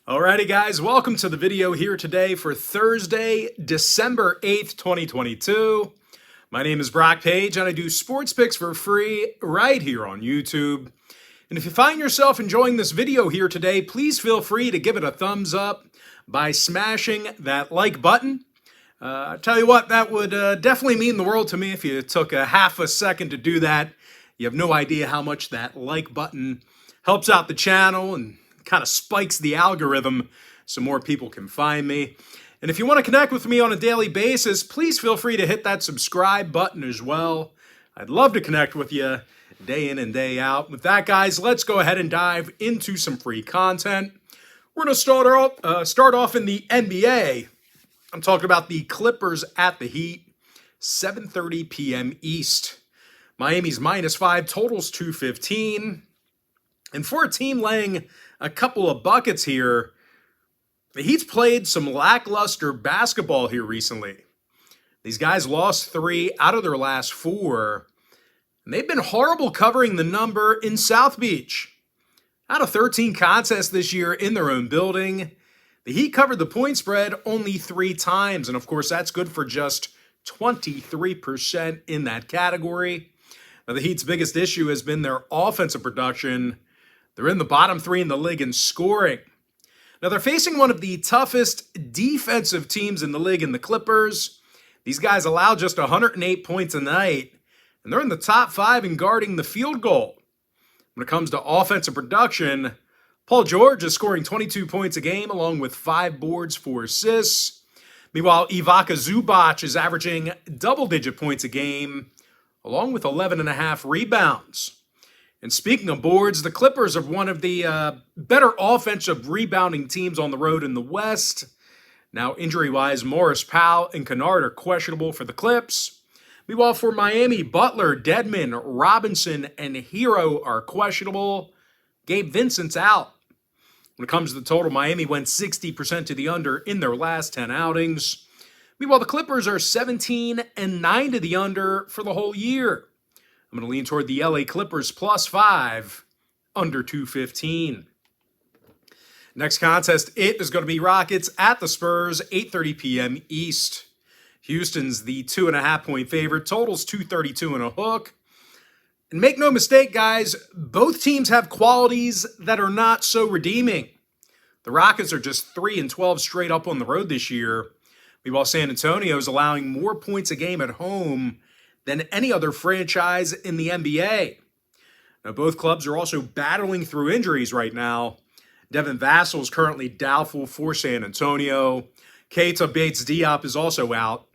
Alrighty guys, welcome to the video here today for Thursday, December 8th, 2022. My name is Brock Page and I do sports picks for free right here on YouTube. And if you find yourself enjoying this video here today, please feel free to give it a thumbs up by smashing that like button. I tell you what, that would definitely mean the world to me if you took a half a second to do that. You have no idea how much that like button helps out the channel and kind of spikes the algorithm so more people can find me. And if you want to connect with me on a daily basis, please feel free to hit that subscribe button as well. I'd love to connect with you day in and day out. With that, guys, let's go ahead and dive into some free content. We're going to start off in the NBA. I'm talking about the Clippers at the Heat, 7:30 p.m. East. Miami's -5, totals 215. And for a team laying a couple of buckets here, the Heat's played some lackluster basketball here recently. These guys lost 3 out of their last 4, and they've been horrible covering the number in South Beach. Out of 13 contests this year in their own building, the Heat covered the point spread only 3 times, and of course that's good for just 23% in that category. Now, the Heat's biggest issue has been their offensive production. They're in the bottom 3 in the league in scoring. Now, they're facing one of the toughest defensive teams in the league in the Clippers. These guys allow just 108 points a night, and they're in the top 5 in guarding the field goal. When it comes to offensive production, Paul George is scoring 22 points a game along with 5 boards, 4 assists. Meanwhile, Ivica Zubac is averaging double-digit points a game along with 11.5 rebounds. And speaking of boards, the Clippers are one of the better offensive rebounding teams on the road in the West. Now, injury-wise, Morris, Powell, and Kennard are questionable for the Clips. Meanwhile, for Miami, Butler, Dedmon, Robinson, and Hero are questionable. Gabe Vincent's out. When it comes to the total, Miami went 60% to the under in their last 10 outings. Meanwhile, the Clippers are 17-9 to the under for the whole year. I'm going to lean toward the LA Clippers +5, under 215. Next contest, it is going to be Rockets at the Spurs, 8:30 p.m. East. Houston's the 2.5-point favorite, totals 232 and a hook. And make no mistake, guys, both teams have qualities that are not so redeeming. The Rockets are just 3-12 straight up on the road this year. Meanwhile, San Antonio is allowing more points a game at home than any other franchise in the NBA. Now, both clubs are also battling through injuries right now. Devin Vassell is currently doubtful for San Antonio. Keita Bates-Diop is also out.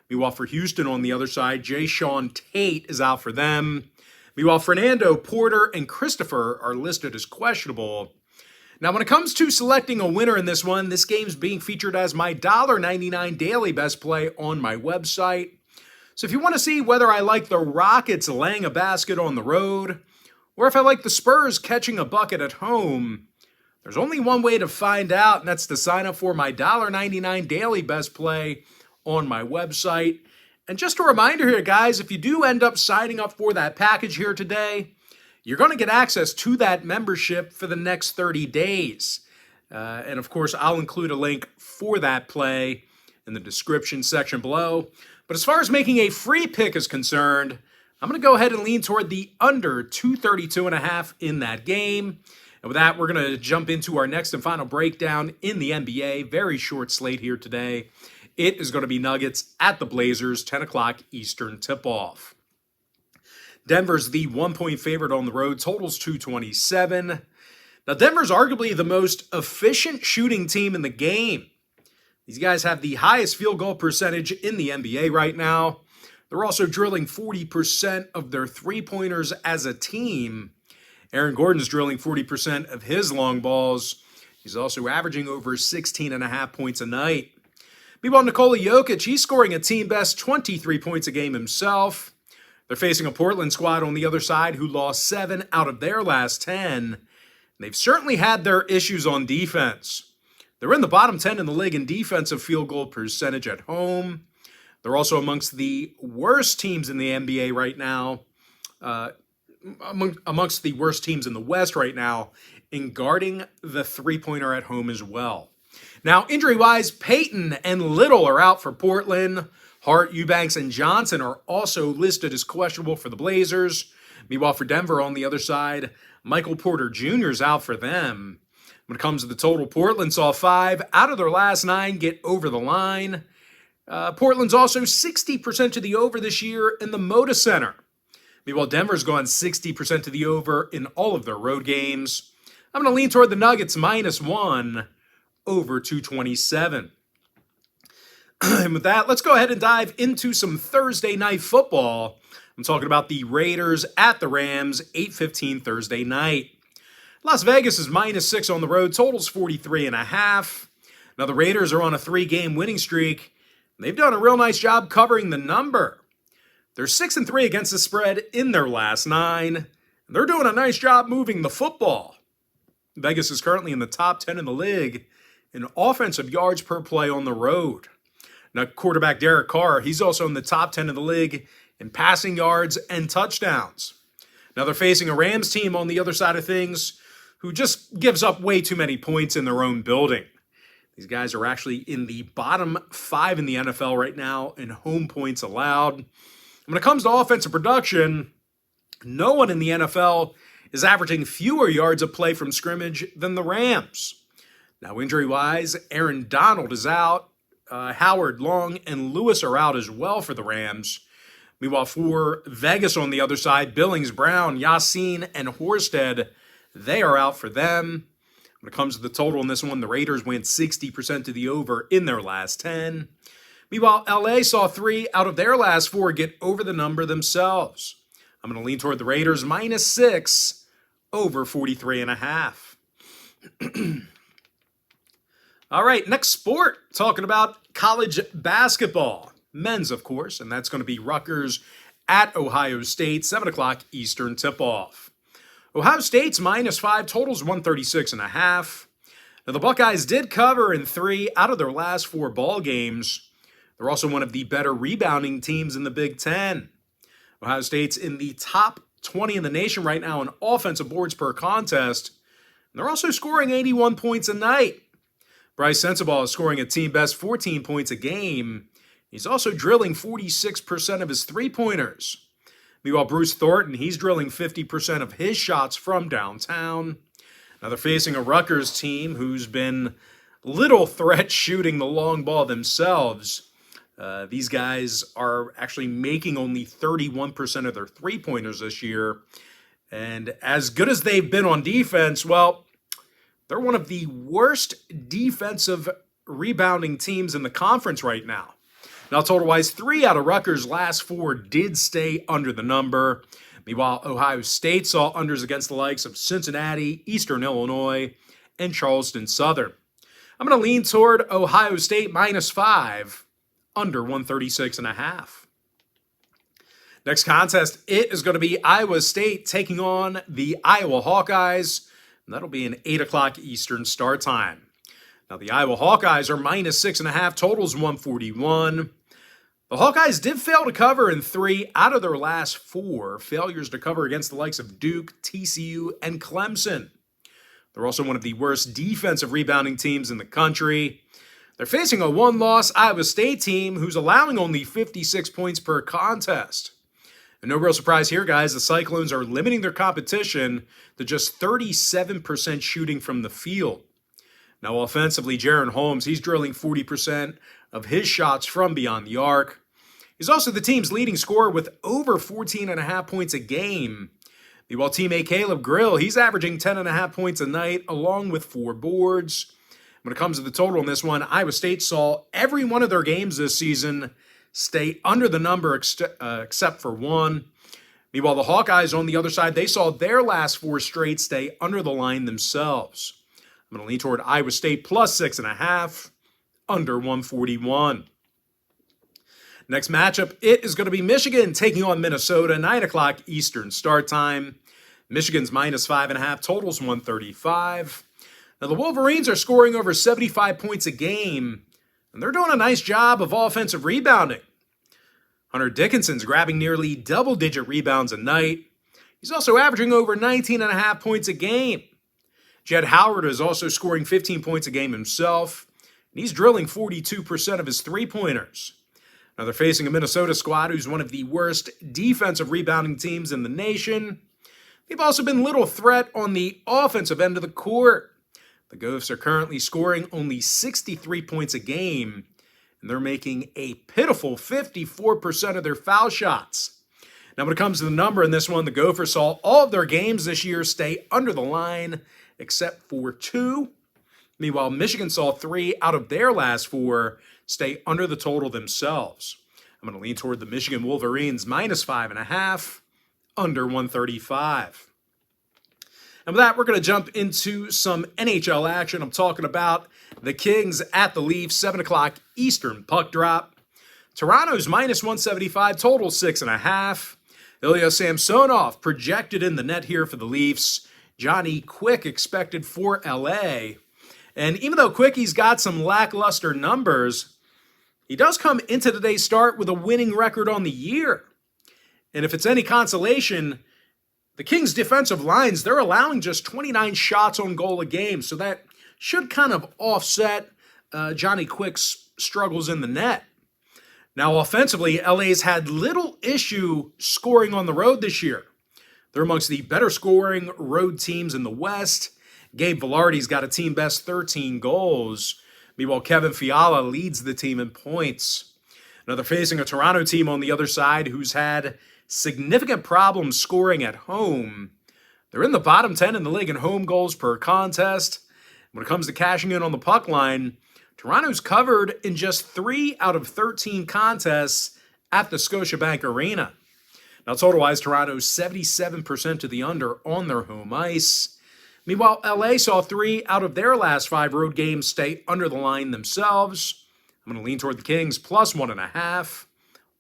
Meanwhile, for Houston on the other side, Jayshawn Tate is out for them. Meanwhile, Fernando, Porter, and Christopher are listed as questionable. Now, when it comes to selecting a winner in this one, this game's being featured as my $1.99 daily best play on my website. So if you want to see whether I like the Rockets laying a basket on the road, or if I like the Spurs catching a bucket at home, there's only one way to find out, and that's to sign up for my $1.99 daily best play on my website. And just a reminder here, guys, if you do end up signing up for that package here today, you're going to get access to that membership for the next 30 days. And of course, I'll include a link for that play in the description section below. But as far as making a free pick is concerned, I'm going to go ahead and lean toward the under 232.5 in that game. And with that, we're going to jump into our next and final breakdown in the NBA. Very short slate here today. It is going to be Nuggets at the Blazers, 10 o'clock Eastern tip-off. Denver's the 1-point favorite on the road, totals 227. Now, Denver's arguably the most efficient shooting team in the game. These guys have the highest field goal percentage in the NBA right now. They're also drilling 40% of their three-pointers as a team. Aaron Gordon's drilling 40% of his long balls. He's also averaging over 16.5 points a night. Meanwhile, Nikola Jokic, he's scoring a team-best 23 points a game himself. They're facing a Portland squad on the other side who lost 7 out of their last 10. They've certainly had their issues on defense. They're in the bottom 10 in the league in defensive field goal percentage at home. They're also amongst the worst teams in the NBA right now, amongst the worst teams in the West right now in guarding the three-pointer at home as well. Now, injury-wise, Payton and Little are out for Portland. Hart, Eubanks, and Johnson are also listed as questionable for the Blazers. Meanwhile, for Denver on the other side, Michael Porter Jr. is out for them. When it comes to the total, Portland saw 5 out of their last 9 get over the line. Portland's also 60% to the over this year in the Moda Center. Meanwhile, Denver's gone 60% to the over in all of their road games. I'm going to lean toward the Nuggets -1 over 227. And with that, let's go ahead and dive into some Thursday night football. I'm talking about the Raiders at the Rams, 8:15 Thursday night. Las Vegas is -6 on the road, totals 43.5. Now the Raiders are on a 3-game winning streak. They've done a real nice job covering the number. They're 6-3 against the spread in their last 9. They're doing a nice job moving the football. Vegas is currently in the top 10 in the league in offensive yards per play on the road. Now, quarterback Derek Carr, he's also in the top 10 in the league in passing yards and touchdowns. Now, they're facing a Rams team on the other side of things who just gives up way too many points in their own building. These guys are actually in the bottom 5 in the NFL right now in home points allowed. When it comes to offensive production, no one in the NFL is averaging fewer yards of play from scrimmage than the Rams. Now, injury-wise, Aaron Donald is out. Howard, Long, and Lewis are out as well for the Rams. Meanwhile, for Vegas on the other side, Billings, Brown, Yassine, and Horsted, they are out for them. When it comes to the total in this one, the Raiders went 60% to the over in their last 10. Meanwhile, LA saw 3 out of their last 4 get over the number themselves. I'm going to lean toward the Raiders -6 over 43.5. All right, next sport, talking about college basketball. Men's, of course, and that's going to be Rutgers at Ohio State, 7 o'clock Eastern tip-off. Ohio State's -5, totals 136.5. Now, the Buckeyes did cover in 3 out of their last 4 ball games. They're also one of the better rebounding teams in the Big Ten. Ohio State's in the top 20 in the nation right now in offensive boards per contest. And they're also scoring 81 points a night. Bryce Sensabaugh is scoring a team-best 14 points a game. He's also drilling 46% of his three-pointers. Meanwhile, Bruce Thornton, he's drilling 50% of his shots from downtown. Now they're facing a Rutgers team who's been little threat shooting the long ball themselves. These guys are actually making only 31% of their three-pointers this year. And as good as they've been on defense, well, they're one of the worst defensive rebounding teams in the conference right now. Now, total-wise, 3 out of Rutgers' last 4 did stay under the number. Meanwhile, Ohio State saw unders against the likes of Cincinnati, Eastern Illinois, and Charleston Southern. I'm going to lean toward Ohio State -5, under 136.5. Next contest, it is going to be Iowa State taking on the Iowa Hawkeyes. And that'll be an 8 o'clock Eastern start time. Now, the Iowa Hawkeyes are -6.5, totals 141. The Hawkeyes did fail to cover in 3 out of their last 4 failures to cover against the likes of Duke, TCU, and Clemson. They're also one of the worst defensive rebounding teams in the country. They're facing a one-loss Iowa State team who's allowing only 56 points per contest. And no real surprise here, guys, the Cyclones are limiting their competition to just 37% shooting from the field. Now, offensively, Jaron Holmes, he's drilling 40% of his shots from beyond the arc. He's also the team's leading scorer with over 14.5 points a game. Meanwhile, teammate Caleb Grill, he's averaging 10.5 points a night, along with 4 boards. When it comes to the total in this one, Iowa State saw every one of their games this season stay under the number except for 1. Meanwhile, the Hawkeyes on the other side, they saw their last 4 straight stay under the line themselves. I'm going to lean toward Iowa State +6.5, under 141. Next matchup, it is going to be Michigan taking on Minnesota, 9 o'clock Eastern start time. Michigan's -5.5, totals 135. Now, the Wolverines are scoring over 75 points a game, and they're doing a nice job of offensive rebounding. Hunter Dickinson's grabbing nearly double-digit rebounds a night. He's also averaging over 19.5 points a game. Jed Howard is also scoring 15 points a game himself, and he's drilling 42% of his three-pointers. Now they're facing a Minnesota squad who's one of the worst defensive rebounding teams in the nation. They've also been little threat on the offensive end of the court. The Gophers are currently scoring only 63 points a game, and they're making a pitiful 54% of their foul shots. Now, when it comes to the number in this one, the Gophers saw all of their games this year stay under the line, except for 2. Meanwhile, Michigan saw 3 out of their last 4 stay under the total themselves. I'm going to lean toward the Michigan Wolverines -5.5, under 135. And with that, we're going to jump into some NHL action. I'm talking about the Kings at the Leafs, 7 o'clock Eastern puck drop. Toronto's -175, total 6.5. Ilya Samsonov projected in the net here for the Leafs. Johnny Quick expected for LA. And even though Quickie's got some lackluster numbers, he does come into today's start with a winning record on the year. And if it's any consolation, the Kings' defensive lines, they're allowing just 29 shots on goal a game. So that should kind of offset Johnny Quick's struggles in the net. Now, offensively, LA's had little issue scoring on the road this year. They're amongst the better scoring road teams in the West. Gabe Vilardi's got a team best 13 goals. Meanwhile, Kevin Fiala leads the team in points. Now, they're facing a Toronto team on the other side who's had significant problems scoring at home. They're in the bottom 10 in the league in home goals per contest. When it comes to cashing in on the puck line, Toronto's covered in just 3 out of 13 contests at the Scotiabank Arena. Now, total-wise, Toronto's 77% to the under on their home ice. Meanwhile, LA saw 3 out of their last 5 road games stay under the line themselves. I'm going to lean toward the Kings +1.5,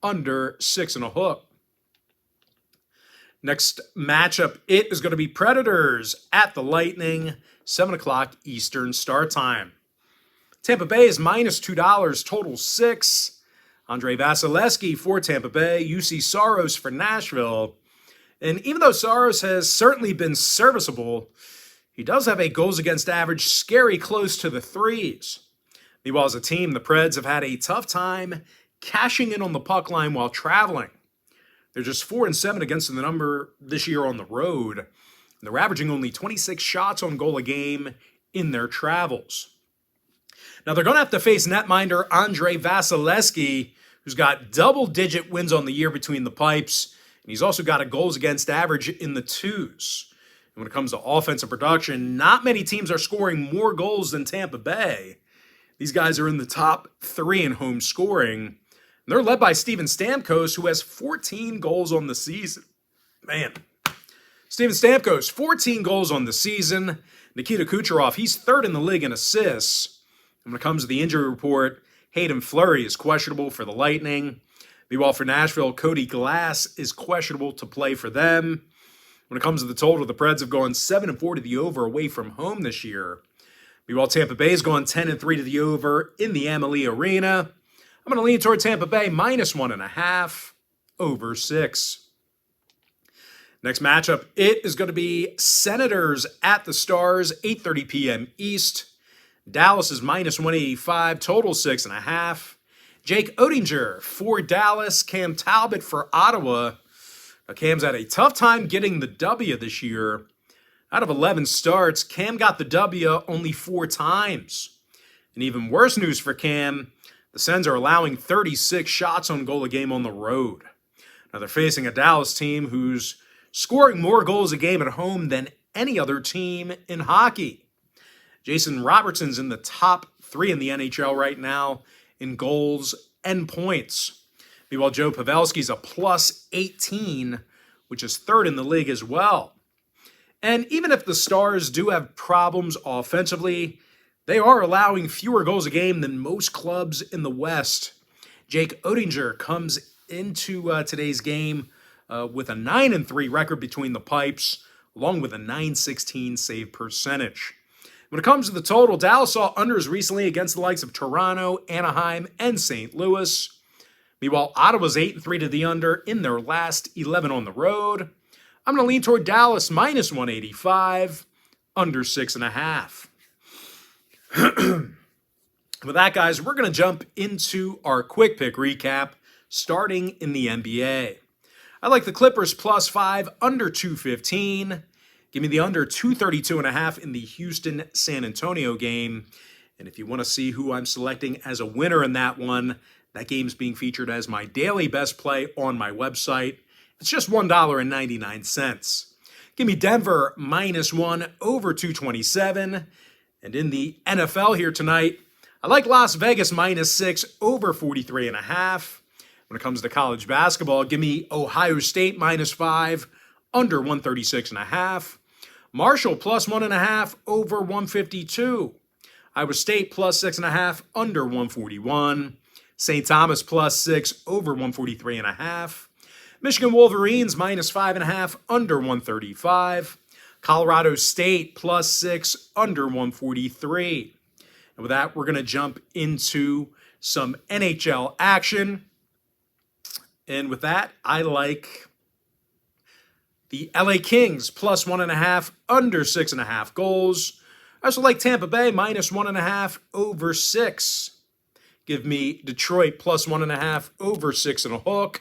under 6.5. Next matchup, it is going to be Predators at the Lightning, 7 o'clock Eastern start time. Tampa Bay is -$2, total 6. Andrei Vasilevsky for Tampa Bay, UC Saros for Nashville. And even though Saros has certainly been serviceable, he does have a goals against average scary close to the 3s. Meanwhile, as a team, the Preds have had a tough time cashing in on the puck line while traveling. They're just 4-7 against the number this year on the road. And they're averaging only 26 shots on goal a game in their travels. Now, they're going to have to face netminder Andrei Vasilevsky, who's got double-digit wins on the year between the pipes, and he's also got a goals against average in the 2s. And when it comes to offensive production, not many teams are scoring more goals than Tampa Bay. These guys are in the top 3 in home scoring. And they're led by Steven Stamkos, who has 14 goals on the season. Man, Steven Stamkos, 14 goals on the season. Nikita Kucherov, he's 3rd in the league in assists. And when it comes to the injury report, Hayden Fleury is questionable for the Lightning. Meanwhile, for Nashville, Cody Glass is questionable to play for them. When it comes to the total, the Preds have gone 7-4 to the over away from home this year. Meanwhile, Tampa Bay has gone 10-3 to the over in the Amalie Arena. I'm going to lean toward Tampa Bay -1.5, over 6. Next matchup, it is going to be Senators at the Stars, 8:30 p.m. East. Dallas is -185, total 6.5. Jake Oettinger for Dallas, Cam Talbot for Ottawa. Now, Cam's had a tough time getting the W this year. Out of 11 starts, Cam got the W only 4 times. And even worse news for Cam, the Sens are allowing 36 shots on goal a game on the road. Now they're facing a Dallas team who's scoring more goals a game at home than any other team in hockey. Jason Robertson's in the top 3 in the NHL right now in goals and points. Meanwhile, Joe Pavelski's a +18, which is 3rd in the league as well. And even if the Stars do have problems offensively, they are allowing fewer goals a game than most clubs in the West. Jake Oettinger comes into today's game with a 9-3 record between the pipes, along with a .916 save percentage. When it comes to the total, Dallas saw unders recently against the likes of Toronto, Anaheim, and St. Louis. Meanwhile, Ottawa's 8-3 to the under in their last 11 on the road. I'm going to lean toward Dallas -185, under 6.5. With that, guys, we're going to jump into our quick pick recap, starting in the NBA. I like the Clippers +5, under 215. Give me the under 232.5 in the Houston-San Antonio game. And if you want to see who I'm selecting as a winner in that one, that game's being featured as my daily best play on my website. It's just $1.99. Give me Denver -1 over 227. And in the NFL here tonight, I like Las Vegas -6 over 43.5. When it comes to college basketball, give me Ohio State -5 under 136.5. Marshall +1.5 over 152. Iowa State +6.5 under 141. St. Thomas +6 over 143.5. Michigan Wolverines -5.5 under 135. Colorado State +6 under 143. And with that, we're going to jump into some NHL action. And with that, I like the LA Kings +1.5 under 6.5 goals. I also like Tampa Bay -1.5 over 6. Give me Detroit +1.5 over 6.5.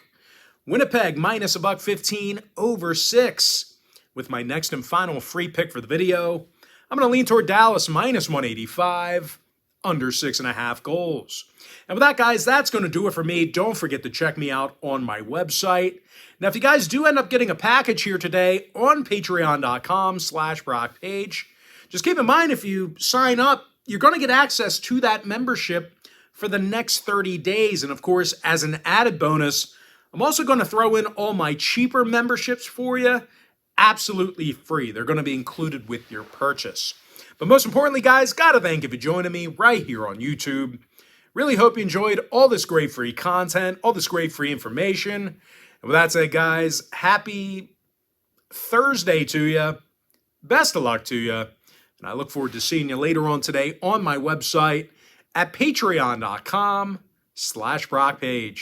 Winnipeg -1.15 over 6. With my next and final free pick for the video, I'm going to lean toward Dallas -185 under 6.5 goals. And with that, guys, that's going to do it for me. Don't forget to check me out on my website. Now, if you guys do end up getting a package here today on patreon.com/BrockPage, just keep in mind, if you sign up, you're going to get access to that membership for the next 30 days. And of course, as an added bonus, I'm also going to throw in all my cheaper memberships for you, absolutely free. They're going to be included with your purchase. But most importantly, guys, got to thank you for joining me right here on YouTube. Really hope you enjoyed all this great free content, all this great free information. And with that said, guys, happy Thursday to you. Best of luck to you. And I look forward to seeing you later on today on my website at patreon.com/BrockPage.